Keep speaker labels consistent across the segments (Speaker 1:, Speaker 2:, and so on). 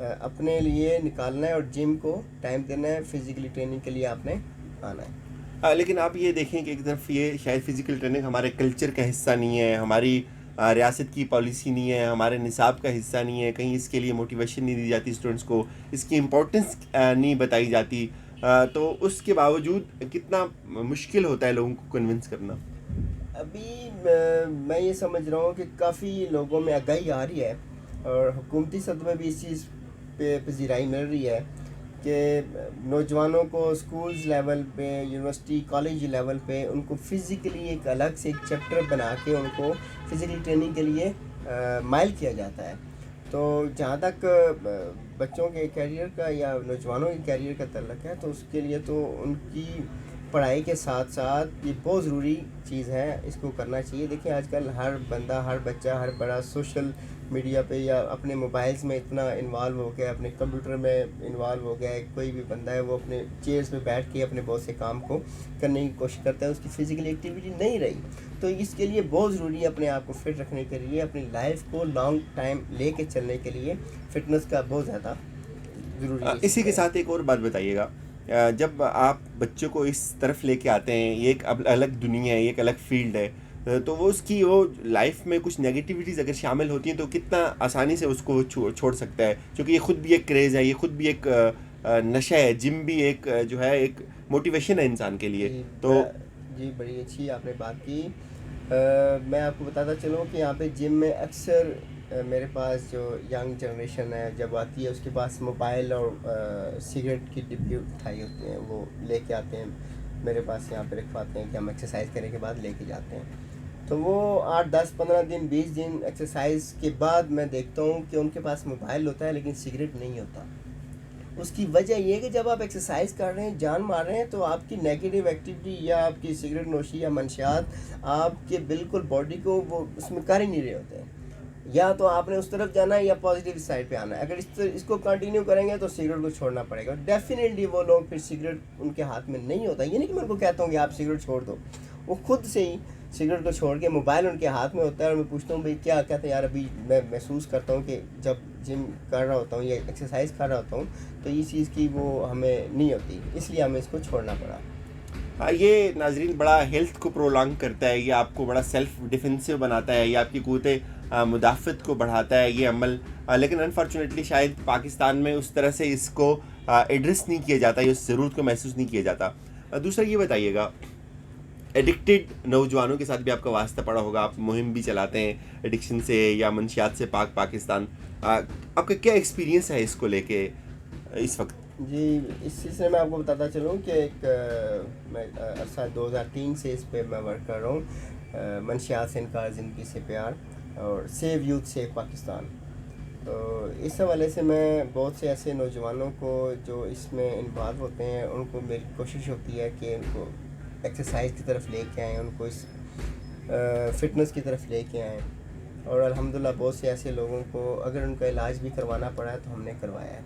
Speaker 1: اپنے لیے نکالنا ہے اور جم کو ٹائم دینا ہے, فزیکلی ٹریننگ کے لیے آپ نے آنا ہے.
Speaker 2: لیکن آپ یہ دیکھیں کہ ایک طرف یہ شاید فزیکل ٹریننگ ہمارے کلچر کا حصہ نہیں ہے, ہماری ریاست کی پالیسی نہیں ہے, ہمارے نصاب کا حصہ نہیں ہے, کہیں اس کے لیے موٹیویشن نہیں دی جاتی اسٹوڈنٹس کو, اس کی امپورٹنس نہیں بتائی جاتی, تو اس کے باوجود کتنا مشکل ہوتا ہے لوگوں کو کنونس کرنا.
Speaker 1: ابھی میں یہ سمجھ رہا ہوں کہ کافی لوگوں میں آگاہی آ رہی ہے اور حکومتی سطح میں بھی اس چیز پہ پذیرائی مل رہی ہے کہ نوجوانوں کو اسکولز لیول پہ, یونیورسٹی کالج لیول پہ ان کو فزیکلی ایک الگ سے ایک چیپٹر بنا کے ان کو فزیکلی ٹریننگ کے لیے مائل کیا جاتا ہے. تو جہاں تک بچوں کے کیریئر کا یا نوجوانوں کے کیریئر کا تعلق ہے تو اس کے لیے تو ان کی پڑھائی کے ساتھ ساتھ یہ بہت ضروری چیز ہے, اس کو کرنا چاہیے. دیکھیں آج کل ہر بندہ, ہر بچہ, ہر بڑا سوشل میڈیا پہ یا اپنے موبائلز میں اتنا انوالو ہو گیا, اپنے کمپیوٹر میں انوالو ہو گیا ہے. کوئی بھی بندہ ہے وہ اپنے چیئرز پہ بیٹھ کے اپنے بہت سے کام کو کرنے کی کوشش کرتا ہے, اس کی فزیکل ایکٹیویٹی نہیں رہی. تو اس کے لیے بہت ضروری ہے اپنے آپ کو فٹ رکھنے کے لیے, اپنی لائف کو لانگ ٹائم لے کے چلنے کے لیے فٹنس کا بہت زیادہ ضروری ہے.
Speaker 2: اسی کے ساتھ ایک اور بات بتائیے گا, جب آپ بچوں کو اس طرف لے کے آتے ہیں, یہ ایک الگ دنیا ہے, یہ ایک الگ فیلڈ ہے, تو وہ اس کی وہ لائف میں کچھ نیگیٹیوٹیز اگر شامل ہوتی ہیں تو کتنا آسانی سے اس کو چھوڑ سکتا ہے, کیونکہ یہ خود بھی ایک کریز ہے, یہ خود بھی ایک نشہ ہے, جم بھی ایک جو ہے ایک موٹیویشن ہے انسان کے لیے. تو
Speaker 1: جی بڑی اچھی آپ نے بات کی. میں آپ کو بتاتا چلوں کہ یہاں پہ جم میں اکثر میرے پاس جو ینگ جنریشن ہے جب آتی ہے اس کے پاس موبائل اور سگریٹ کی ڈبی اٹھائی ہوتی ہیں, وہ لے کے آتے ہیں میرے پاس, یہاں پہ رکھواتے ہیں کہ ہم ایکسرسائز کرنے کے بعد لے کے جاتے ہیں. تو وہ 8, 10, 15 دن 20 دن ایکسرسائز کے بعد میں دیکھتا ہوں کہ ان کے پاس موبائل ہوتا ہے لیکن سگریٹ نہیں ہوتا. اس کی وجہ یہ ہے کہ جب آپ ایکسرسائز کر رہے ہیں, جان مار رہے ہیں, تو آپ کی نیگیٹو ایکٹیویٹی یا آپ کی سگریٹ نوشی یا منشیات آپ کے بالکل باڈی کو وہ اس میں کر ہی نہیں رہے ہوتے ہیں. یا تو آپ نے اس طرف جانا ہے یا پازیٹیو سائڈ پہ آنا ہے. اگر اس کو کنٹینیو کریں گے تو سگریٹ کو چھوڑنا پڑے گا. ڈیفینیٹلی وہ لوگ پھر سگریٹ ان کے ہاتھ میں نہیں ہوتا. یہ نہیں کہ میں ان کو کہتا ہوں کہ آپ سگریٹ چھوڑ دو, وہ خود سے ہی سگریٹ کو چھوڑ کے موبائل ان کے ہاتھ میں ہوتا ہے. اور میں پوچھتا ہوں بھائی کیا کہتے ہیں, یار ابھی میں محسوس کرتا ہوں کہ جب جم کر رہا ہوتا ہوں یا ایکسرسائز کر رہا ہوتا ہوں تو یہ چیز کی وہ ہمیں نہیں ہوتی, اس لیے ہمیں اس کو چھوڑنا پڑا.
Speaker 2: یہ ناظرین بڑا ہیلتھ کو پرولانگ کرتا ہے, یہ آپ کو بڑا سیلف ڈیفینسو بناتا ہے, یہ آپ کی قوت مدافعت کو بڑھاتا ہے یہ عمل, لیکن انفارچونیٹلی شاید پاکستان میں اس طرح سے اس کو ایڈریس نہیں کیا جاتا, اس ضرورت کو محسوس نہیں کیا جاتا. دوسرا یہ بتائیے گا, ایڈکٹیڈ نوجوانوں کے ساتھ بھی آپ کا واسطہ پڑا ہوگا, آپ مہم بھی چلاتے ہیں ایڈکشن سے یا منشیات سے پاک پاکستان, آپ کا کیا ایکسپیرینس ہے اس کو لے کے اس وقت؟
Speaker 1: جی اس سلسلے میں آپ کو بتاتا چلوں کہ ایک میں عرصہ 2003 سے اس پہ میں ورک کر رہا ہوں, منشیات سے انکار, زندگی سے پیار اور سیو یوتھ سیو پاکستان. تو اس حوالے سے میں بہت سے ایسے نوجوانوں کو جو اس میں انوالو ہوتے ہیں ان کو میری کوشش ہوتی ہے کہ ان کو ایکسرسائز کی طرف لے کے آئیں, ان کو اس فٹنس کی طرف لے کے آئیں. اور الحمدللہ بہت سے ایسے لوگوں کو اگر ان کا علاج بھی کروانا پڑا ہے تو ہم نے کروایا ہے,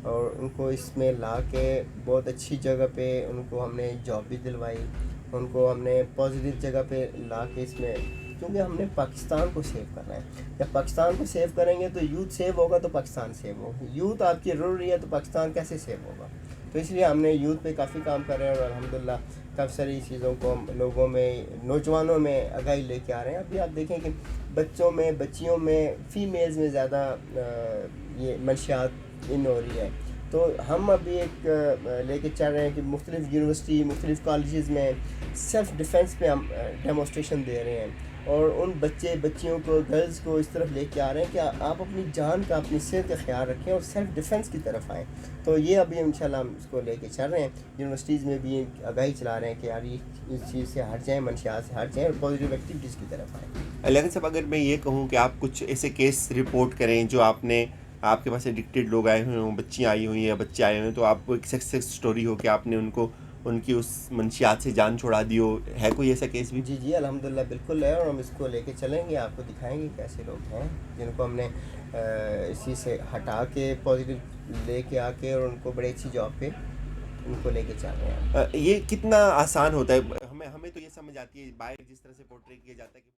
Speaker 1: اور ان کو اس میں لا کے بہت اچھی جگہ پہ ان کو ہم نے جاب بھی دلوائی, ان کو ہم نے پازیٹیو جگہ پہ لا کے اس میں, کیونکہ ہم نے پاکستان کو سیو کرنا ہے. جب پاکستان کو سیو کریں گے تو یوتھ سیو ہوگا تو پاکستان سیو ہوگا. یوتھ آپ کی رڑ رہی ہے تو پاکستان کیسے سیو ہوگا؟ تو اس لیے ہم نے یوتھ پہ کافی کام کر رہے ہیں, اور الحمدللہ کافی ساری چیزوں کو ہم لوگوں میں, نوجوانوں میں آگاہی لے کے آ رہے ہیں. ابھی آپ دیکھیں کہ بچوں میں, بچیوں میں, فیمیلز میں زیادہ یہ منشیات ان ہو رہی ہے. تو ہم ابھی ایک لے کے چل رہے ہیں کہ مختلف یونیورسٹی, مختلف کالجز میں سیلف ڈیفنس پہ ہم ڈیمونسٹریشن دے رہے ہیں, اور ان بچیوں کو, گرلز کو اس طرف لے کے آ رہے ہیں کہ آپ اپنی جان کا, اپنی صحت کا خیال رکھیں اور سیلف ڈیفنس کی طرف آئیں. تو یہ ابھی انشاءاللہ ہم اس کو لے کے چل رہے ہیں. یونیورسٹیز میں بھی آگاہی چلا رہے ہیں کہ یار یہ اس چیز سے ہٹ جائیں, منشیات سے ہٹ جائیں اور پازیٹیو ایکٹیویٹیز کی طرف آئیں.
Speaker 2: لیکن صاحب اگر میں یہ کہوں کہ آپ کچھ ایسے کیس رپورٹ کریں جو آپ کے پاس ایڈکٹیڈ لوگ آئے ہوئے ہوں, بچیاں آئی ہوئی ہیں یا بچے آئے ہوئے ہیں, تو آپ کو ایک سکسیس سٹوری ہو کہ آپ نے ان کی اس منشیات سے جان چھوڑا دی ہو, ہے کوئی ایسا کیس بھی؟
Speaker 1: جی الحمدللہ بالکل ہے, اور ہم اس کو لے کے چلیں گے, آپ کو دکھائیں گے کیسے لوگ ہیں جن کو ہم نے اسی سے ہٹا کے پازیٹیو لے کے آ کے اور ان کو بڑی اچھی جاب پہ ان کو لے کے چل رہے ہیں.
Speaker 2: یہ کتنا آسان ہوتا ہے؟ ہمیں تو یہ سمجھ آتی ہے باہر جس طرح سے پورٹری کیا جاتا ہے کہ